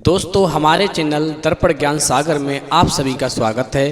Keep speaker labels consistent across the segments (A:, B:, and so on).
A: दोस्तों हमारे चैनल दर्पण ज्ञान सागर में आप सभी का स्वागत है।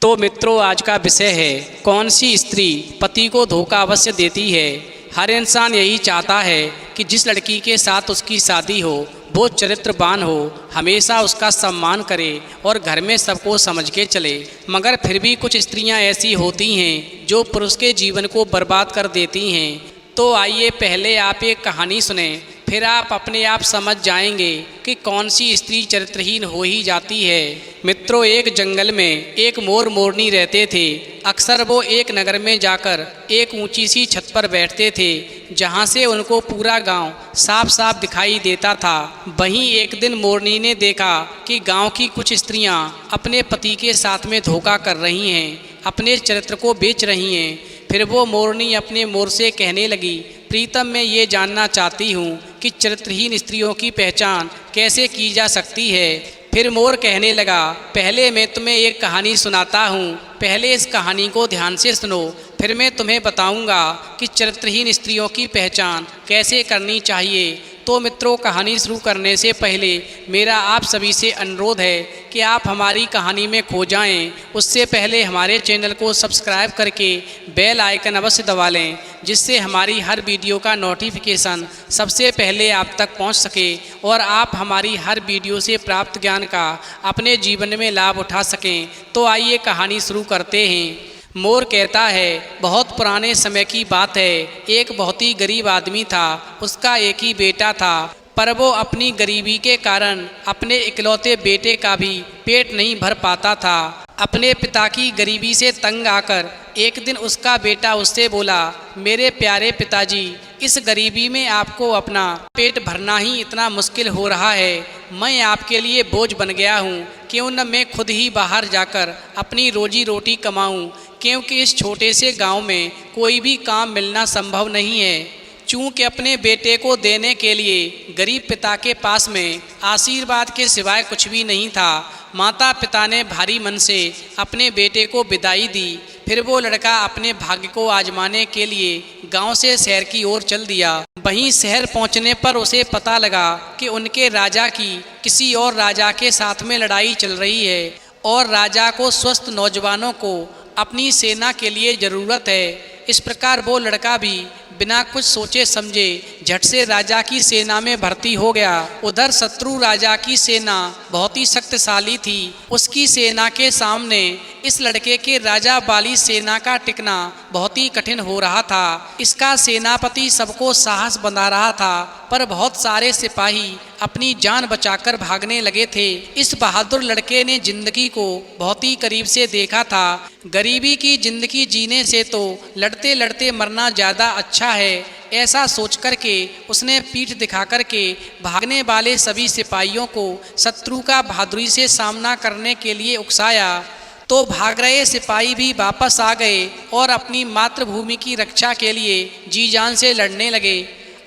A: तो मित्रों, आज का विषय है कौन सी स्त्री पति को धोखा अवश्य देती है। हर इंसान यही चाहता है कि जिस लड़की के साथ उसकी शादी हो वो चरित्रवान हो, हमेशा उसका सम्मान करे और घर में सबको समझ के चले। मगर फिर भी कुछ स्त्रियां ऐसी होती हैं जो पुरुष के जीवन को बर्बाद कर देती हैं। तो आइए पहले आप एक कहानी सुने, फिर आप अपने आप समझ जाएंगे कि कौन सी स्त्री चरित्रहीन हो ही जाती है। मित्रों, एक जंगल में एक मोर मोरनी रहते थे। अक्सर वो एक नगर में जाकर एक ऊंची सी छत पर बैठते थे जहां से उनको पूरा गांव साफ साफ दिखाई देता था। वहीं एक दिन मोरनी ने देखा कि गांव की कुछ स्त्रियां अपने पति के साथ में धोखा कर रही हैं, अपने चरित्र को बेच रही हैं। फिर वो मोरनी अपने मोर से कहने लगी, प्रीतम, मैं ये जानना चाहती हूँ कि चरित्रहीन स्त्रियों की पहचान कैसे की जा सकती है। फिर मोर कहने लगा, पहले मैं तुम्हें एक कहानी सुनाता हूँ, पहले इस कहानी को ध्यान से सुनो, फिर मैं तुम्हें बताऊँगा कि चरित्रहीन स्त्रियों की पहचान कैसे करनी चाहिए। तो मित्रों, कहानी शुरू करने से पहले मेरा आप सभी से अनुरोध है कि आप हमारी कहानी में खो जाएं। उससे पहले हमारे चैनल को सब्सक्राइब करके बेल आइकन अवश्य दबा लें, जिससे हमारी हर वीडियो का नोटिफिकेशन सबसे पहले आप तक पहुंच सके और आप हमारी हर वीडियो से प्राप्त ज्ञान का अपने जीवन में लाभ उठा सकें। तो आइए कहानी शुरू करते हैं। मोर कहता है, बहुत पुराने समय की बात है। एक बहुत ही गरीब आदमी था। उसका एक ही बेटा था, पर वो अपनी गरीबी के कारण अपने इकलौते बेटे का भी पेट नहीं भर पाता था। अपने पिता की गरीबी से तंग आकर एक दिन उसका बेटा उससे बोला, मेरे प्यारे पिताजी, इस गरीबी में आपको अपना पेट भरना ही इतना मुश्किल हो रहा है। मैं आपके लिए बोझ बन गया हूँ। क्यों न मैं खुद ही बाहर जाकर अपनी रोजी रोटी कमाऊँ, क्योंकि इस छोटे से गांव में कोई भी काम मिलना संभव नहीं है। चूँकि अपने बेटे को देने के लिए गरीब पिता के पास में आशीर्वाद के सिवाय कुछ भी नहीं था। माता पिता ने भारी मन से अपने बेटे को विदाई दी। फिर वो लड़का अपने भाग्य को आजमाने के लिए गांव से शहर की ओर चल दिया। वहीं शहर पहुंचने पर उसे पता लगा कि उनके राजा की किसी और राजा के साथ में लड़ाई चल रही है और राजा को स्वस्थ नौजवानों को अपनी सेना के लिए ज़रूरत है। इस प्रकार वो लड़का भी बिना कुछ सोचे समझे झट से राजा की सेना में भर्ती हो गया। उधर शत्रु राजा की सेना बहुत ही शक्तिशाली थी। उसकी सेना के सामने इस लड़के के राजा वाली सेना का टिकना बहुत ही कठिन हो रहा था। इसका सेनापति सबको साहस बंधा रहा था, पर बहुत सारे सिपाही अपनी जान बचाकर भागने लगे थे। इस बहादुर लड़के ने जिंदगी को बहुत ही करीब से देखा था। गरीबी की जिंदगी जीने से तो लड़ते लड़ते मरना ज़्यादा अच्छा है, ऐसा सोच कर के उसने पीठ दिखा कर के भागने वाले सभी सिपाहियों को शत्रु का बहादुरी से सामना करने के लिए उकसाया। तो भाग रहे सिपाही भी वापस आ गए और अपनी मातृभूमि की रक्षा के लिए जी जान से लड़ने लगे।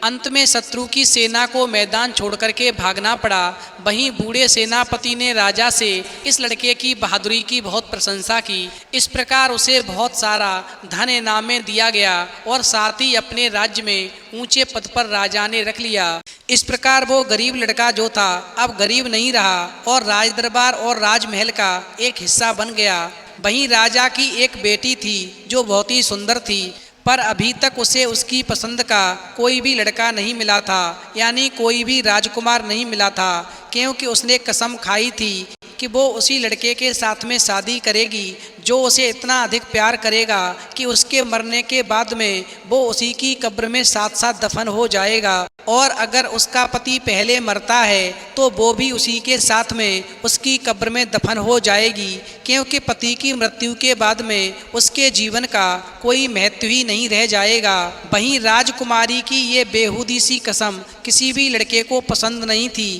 A: अंत में शत्रु की सेना को मैदान छोड़ करके भागना पड़ा। वहीं बूढ़े सेनापति ने राजा से इस लड़के की बहादुरी की बहुत प्रशंसा की। इस प्रकार उसे बहुत सारा धन इनाम में दिया गया और साथ ही अपने राज्य में ऊंचे पद पर राजा ने रख लिया। इस प्रकार वो गरीब लड़का जो था अब गरीब नहीं रहा और राज दरबार और राजमहल का एक हिस्सा बन गया। वहीं राजा की एक बेटी थी जो बहुत ही सुंदर थी, पर अभी तक उसे उसकी पसंद का कोई भी लड़का नहीं मिला था, यानी कोई भी राजकुमार नहीं मिला था, क्योंकि उसने कसम खाई थी कि वो उसी लड़के के साथ में शादी करेगी जो उसे इतना अधिक प्यार करेगा कि उसके मरने के बाद में वो उसी की कब्र में साथ साथ दफन हो जाएगा। और अगर उसका पति पहले मरता है तो वो भी उसी के साथ में उसकी कब्र में दफन हो जाएगी, क्योंकि पति की मृत्यु के बाद में उसके जीवन का कोई महत्व ही नहीं रह जाएगा। वहीं राजकुमारी की ये बेहूदी सी कसम किसी भी लड़के को पसंद नहीं थी,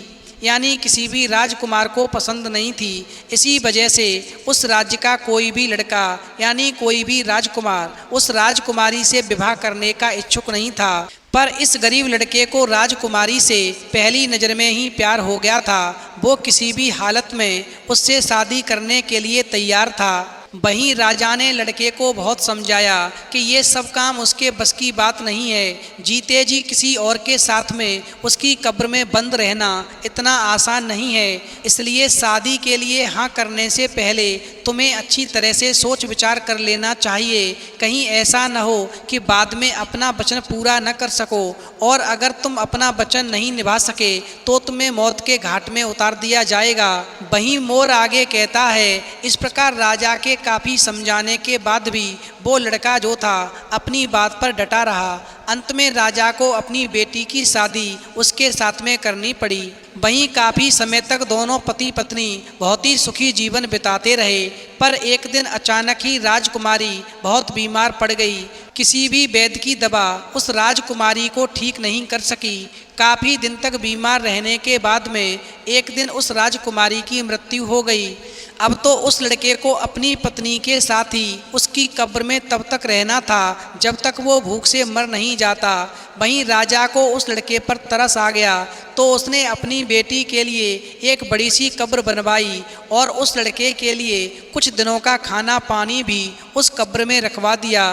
A: यानी किसी भी राजकुमार को पसंद नहीं थी। इसी वजह से उस राज्य का कोई भी लड़का यानी कोई भी राजकुमार उस राजकुमारी से विवाह करने का इच्छुक नहीं था। पर इस गरीब लड़के को राजकुमारी से पहली नज़र में ही प्यार हो गया था। वो किसी भी हालत में उससे शादी करने के लिए तैयार था। वहीं राजा ने लड़के को बहुत समझाया कि ये सब काम उसके बस की बात नहीं है। जीते जी किसी और के साथ में उसकी कब्र में बंद रहना इतना आसान नहीं है। इसलिए शादी के लिए हाँ करने से पहले तुम्हें अच्छी तरह से सोच विचार कर लेना चाहिए। कहीं ऐसा न हो कि बाद में अपना वचन पूरा न कर सको, और अगर तुम अपना वचन नहीं निभा सके तो तुम्हें मौत के घाट में उतार दिया जाएगा। वहीं मोर आगे कहता है, इस प्रकार राजा के काफ़ी समझाने के बाद भी वो लड़का जो था अपनी बात पर डटा रहा। अंत में राजा को अपनी बेटी की शादी उसके साथ में करनी पड़ी। वहीं काफ़ी समय तक दोनों पति पत्नी बहुत ही सुखी जीवन बिताते रहे। पर एक दिन अचानक ही राजकुमारी बहुत बीमार पड़ गई। किसी भी वैद्य की दवा उस राजकुमारी को ठीक नहीं कर सकी। काफ़ी दिन तक बीमार रहने के बाद में एक दिन उस राजकुमारी की मृत्यु हो गई। अब तो उस लड़के को अपनी पत्नी के साथ ही उसकी कब्र में तब तक रहना था जब तक वो भूख से मर नहीं जाता। वहीं राजा को उस लड़के पर तरस आ गया तो उसने अपनी बेटी के लिए एक बड़ी सी कब्र बनवाई और उस लड़के के लिए कुछ दिनों का खाना पानी भी उस कब्र में रखवा दिया।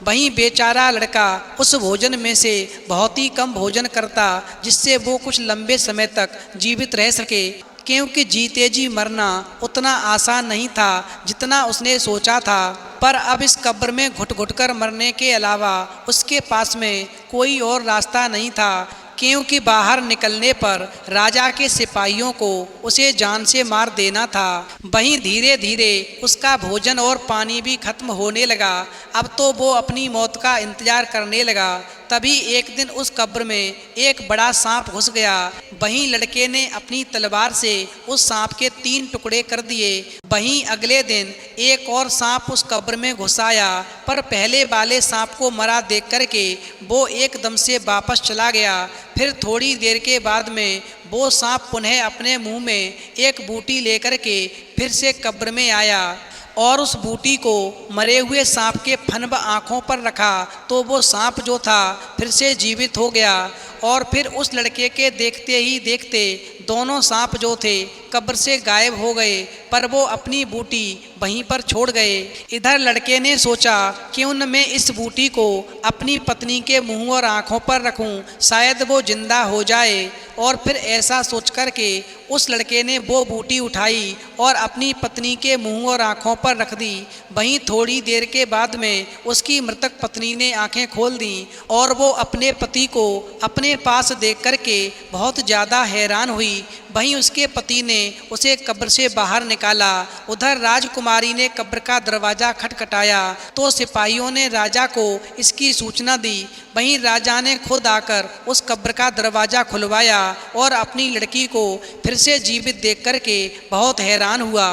A: वहीं बेचारा लड़का उस भोजन में से बहुत ही कम भोजन करता जिससे वो कुछ लंबे समय तक जीवित रह सके, क्योंकि जीते जी मरना उतना आसान नहीं था जितना उसने सोचा था। पर अब इस कब्र में घुट घुट कर मरने के अलावा उसके पास में कोई और रास्ता नहीं था, क्योंकि बाहर निकलने पर राजा के सिपाहियों को उसे जान से मार देना था। वहीं धीरे धीरे उसका भोजन और पानी भी खत्म होने लगा। अब तो वो अपनी मौत का इंतजार करने लगा। तभी एक दिन उस कब्र में एक बड़ा सांप घुस गया। वहीं लड़के ने अपनी तलवार से उस सांप के 3 टुकड़े कर दिए। वहीं अगले दिन एक और सांप उस कब्र में घुस आया, पर पहले वाले सांप को मरा देख करके वो एकदम से वापस चला गया। फिर थोड़ी देर के बाद में वो सांप पुनः अपने मुंह में एक बूटी लेकर के फिर से कब्र में आया और उस बूटी को मरे हुए सांप के फन आँखों पर रखा तो वो सांप जो था फिर से जीवित हो गया। और फिर उस लड़के के देखते ही देखते दोनों सांप जो थे कब्र से गायब हो गए, पर वो अपनी बूटी वहीं पर छोड़ गए। इधर लड़के ने सोचा क्यों न मैं इस बूटी को अपनी पत्नी के मुंह और आँखों पर रखूं, शायद वो जिंदा हो जाए। और फिर ऐसा सोच कर के उस लड़के ने वो बूटी उठाई और अपनी पत्नी के मुंह और आँखों पर रख दी। वहीं थोड़ी देर के बाद में उसकी मृतक पत्नी ने आंखें खोल दी और वो अपने पति को अपने पास देख कर के बहुत ज़्यादा हैरान हुई। वहीं उसके पति ने उसे कब्र से बाहर निकाला। उधर राजकुमारी ने कब्र का दरवाज़ा खटखटाया तो सिपाहियों ने राजा को इसकी सूचना दी। वहीं राजा ने खुद आकर उस कब्र का दरवाज़ा खुलवाया और अपनी लड़की को फिर से जीवित देख कर के बहुत हैरान हुआ।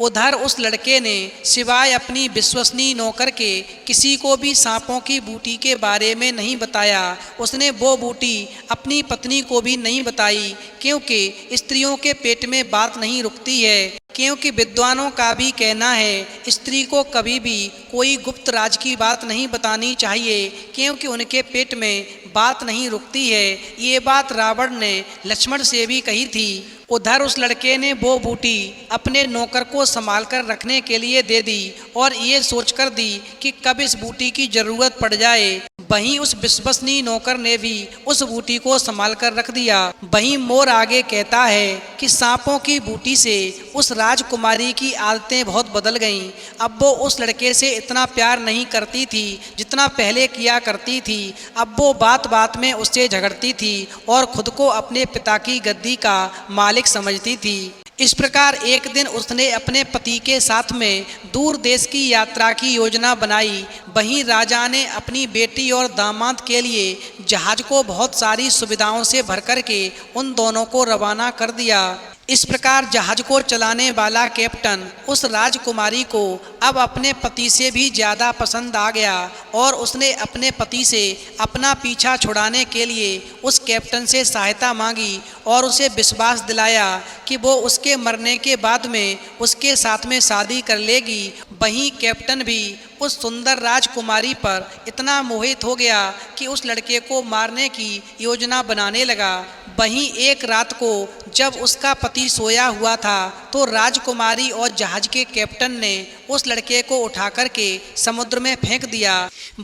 A: उधर उस लड़के ने सिवाय अपनी विश्वसनीय नौकर के किसी को भी सांपों की बूटी के बारे में नहीं बताया। उसने वो बूटी अपनी पत्नी को भी नहीं बताई, क्योंकि स्त्रियों के पेट में बात नहीं रुकती है। क्योंकि विद्वानों का भी कहना है स्त्री को कभी भी कोई गुप्त राज की बात नहीं बतानी चाहिए, क्योंकि उनके पेट में बात नहीं रुकती है। ये बात रावण ने लक्ष्मण से भी कही थी। उधर उस लड़के ने वो बूटी अपने नौकर को संभाल कर रखने के लिए दे दी और ये सोचकर दी कि कब इस बूटी की जरूरत पड़ जाए। वहीं उस विश्वसनीय नौकर ने भी उस बूटी को संभाल कर रख दिया। वहीं मोर आगे कहता है कि सांपों की बूटी से उस राजकुमारी की आदतें बहुत बदल गईं। अब वो उस लड़के से इतना प्यार नहीं करती थी जितना पहले किया करती थी। अब वो बात बात में उससे झगड़ती थी और खुद को अपने पिता की गद्दी का मालिक समझती थी। इस प्रकार एक दिन उसने अपने पति के साथ में दूर देश की यात्रा की योजना बनाई। वहीं राजा ने अपनी बेटी और दामाद के लिए जहाज को बहुत सारी सुविधाओं से भर कर के उन दोनों को रवाना कर दिया। इस प्रकार जहाज को चलाने वाला कैप्टन उस राजकुमारी को अब अपने पति से भी ज़्यादा पसंद आ गया और उसने अपने पति से अपना पीछा छुड़ाने के लिए उस कैप्टन से सहायता मांगी और उसे विश्वास दिलाया कि वो उसके मरने के बाद में उसके साथ में शादी कर लेगी। वहीं कैप्टन भी उस सुंदर राजकुमारी पर इतना मोहित हो गया कि उस लड़के को मारने की योजना बनाने लगा। वहीं एक रात को जब उसका पति सोया हुआ था तो राजकुमारी और जहाज के कैप्टन ने
B: उस लड़के को उठा करके समुद्र में फेंक दिया।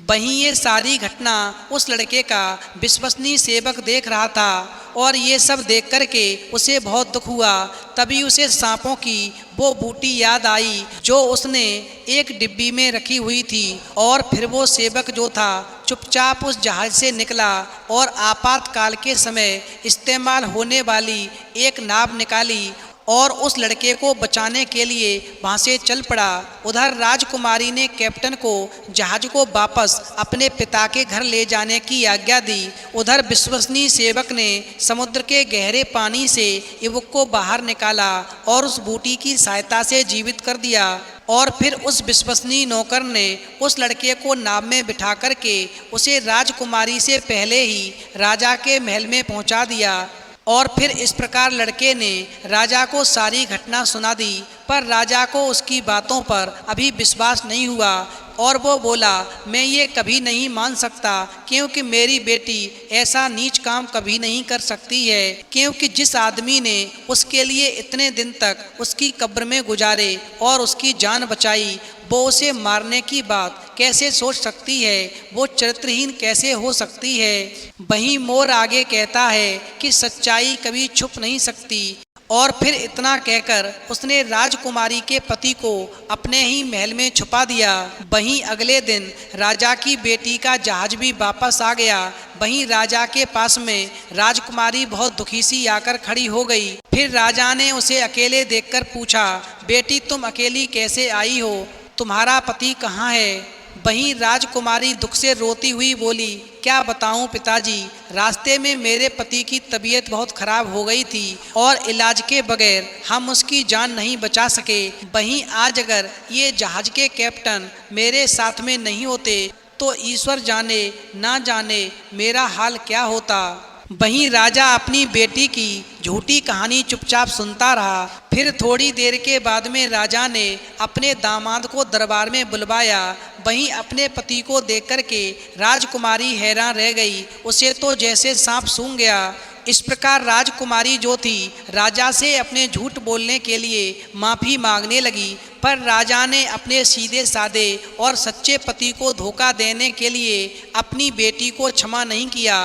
B: वहीं ये सारी घटना उस लड़के का विश्वसनीय सेवक देख रहा था और ये सब देख करके उसे बहुत दुख हुआ। तभी उसे सांपों की वो बूटी याद आई जो उसने एक डिब्बी में रखी हुई थी। और फिर वो सेवक जो था चुपचाप उस जहाज से निकला और आपातकाल के समय इस्तेमाल होने वाली एक नाव निकाली और उस लड़के को बचाने के लिए वहाँ से चल पड़ा। उधर राजकुमारी ने कैप्टन को जहाज को वापस अपने पिता के घर ले जाने की आज्ञा दी। उधर विश्वसनीय सेवक ने समुद्र के गहरे पानी से युवक को बाहर निकाला और उस बूटी की सहायता से जीवित कर दिया। और फिर उस विश्वसनीय नौकर ने उस लड़के को नाव में बिठा करके उसे राजकुमारी से पहले ही राजा के महल में पहुँचा दिया। और फिर इस प्रकार लड़के ने राजा को सारी घटना सुना दी, पर राजा को उसकी बातों पर अभी विश्वास नहीं हुआ और वो बोला, मैं ये कभी नहीं मान सकता क्योंकि मेरी बेटी ऐसा नीच काम कभी नहीं कर सकती है। क्योंकि जिस आदमी ने उसके लिए इतने दिन तक उसकी कब्र में गुजारे और उसकी जान बचाई, वो उसे मारने की बात कैसे सोच सकती है, वो चरित्रहीन कैसे हो सकती है। वहीं मोर आगे कहता है कि सच्चाई कभी छुप नहीं सकती। और फिर इतना कहकर उसने राजकुमारी के पति को अपने ही महल में छुपा दिया। वहीं अगले दिन राजा की बेटी का जहाज भी वापस आ गया। वहीं राजा के पास में राजकुमारी बहुत दुखी सी आकर खड़ी हो गई। फिर राजा ने उसे अकेले देखकर पूछा, बेटी तुम अकेली कैसे आई हो, तुम्हारा पति कहाँ है? वहीं राजकुमारी दुख से रोती हुई बोली, क्या बताऊं पिताजी, रास्ते में मेरे पति की तबीयत बहुत खराब हो गई थी और इलाज के बगैर हम उसकी जान नहीं बचा सके। वहीं आज अगर ये जहाज के कैप्टन मेरे साथ में नहीं होते तो ईश्वर जाने ना जाने मेरा हाल क्या होता। वहीं राजा अपनी बेटी की झूठी कहानी चुपचाप सुनता रहा। फिर थोड़ी देर के बाद में राजा ने अपने दामाद को दरबार में बुलवाया। वहीं अपने पति को देख कर के राजकुमारी हैरान रह गई, उसे तो जैसे सांप सूंघ गया। इस प्रकार राजकुमारी जो थी राजा से अपने झूठ बोलने के लिए माफ़ी मांगने लगी, पर राजा ने अपने सीधे साधे और सच्चे पति को धोखा देने के लिए अपनी बेटी को क्षमा नहीं किया।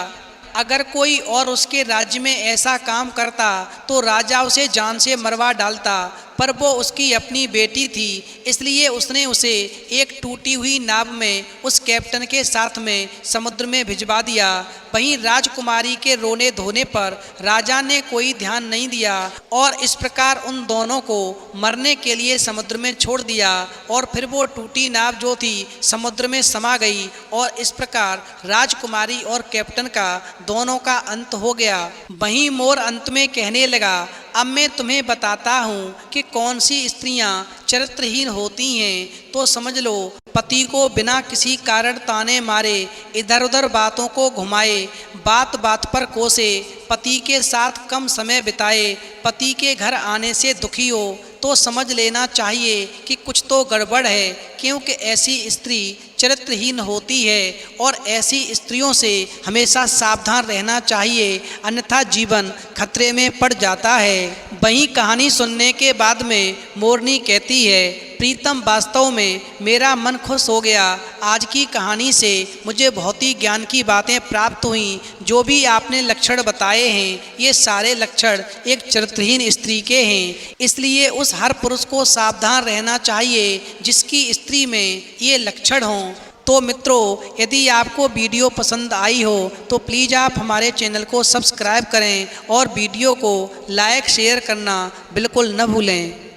B: अगर कोई और उसके राज्य में ऐसा काम करता तो राजा उसे जान से मरवा डालता, पर वो उसकी अपनी बेटी थी, इसलिए उसने उसे एक टूटी हुई नाव में उस कैप्टन के साथ में समुद्र में भिजवा दिया। वहीं राजकुमारी के रोने धोने पर राजा ने कोई ध्यान नहीं दिया और इस प्रकार उन दोनों को मरने के लिए समुद्र में छोड़ दिया। और फिर वो टूटी नाव जो थी समुद्र में समा गई और इस प्रकार राजकुमारी और कैप्टन का दोनों का अंत हो गया। वहीं मोर अंत में कहने लगा, अब मैं तुम्हें बताता हूँ कि कौन सी स्त्रियाँ चरित्रहीन होती हैं। तो समझ लो, पति को बिना किसी कारण ताने मारे, इधर उधर बातों को घुमाए, बात बात पर कोसे, पति के साथ कम समय बिताए, पति के घर आने से दुखी हो, तो समझ लेना चाहिए कि कुछ तो गड़बड़ है। क्योंकि ऐसी स्त्री चरित्रहीन होती है और ऐसी स्त्रियों से हमेशा सावधान रहना चाहिए, अन्यथा जीवन खतरे में पड़ जाता है। वहीं कहानी सुनने के बाद में मोरनी कहती है, प्रीतम वास्तव में मेरा मन खुश हो गया। आज की कहानी से मुझे बहुत ही ज्ञान की बातें प्राप्त हुई। जो भी आपने लक्षण बताए हैं ये सारे लक्षण एक चरित्रहीन स्त्री के हैं, इसलिए उस हर पुरुष को सावधान रहना चाहिए जिसकी स्त्री में ये लक्षण हों। तो मित्रों, यदि आपको वीडियो पसंद आई हो तो प्लीज़ आप हमारे चैनल को सब्सक्राइब करें और वीडियो को लाइक शेयर करना बिल्कुल न भूलें।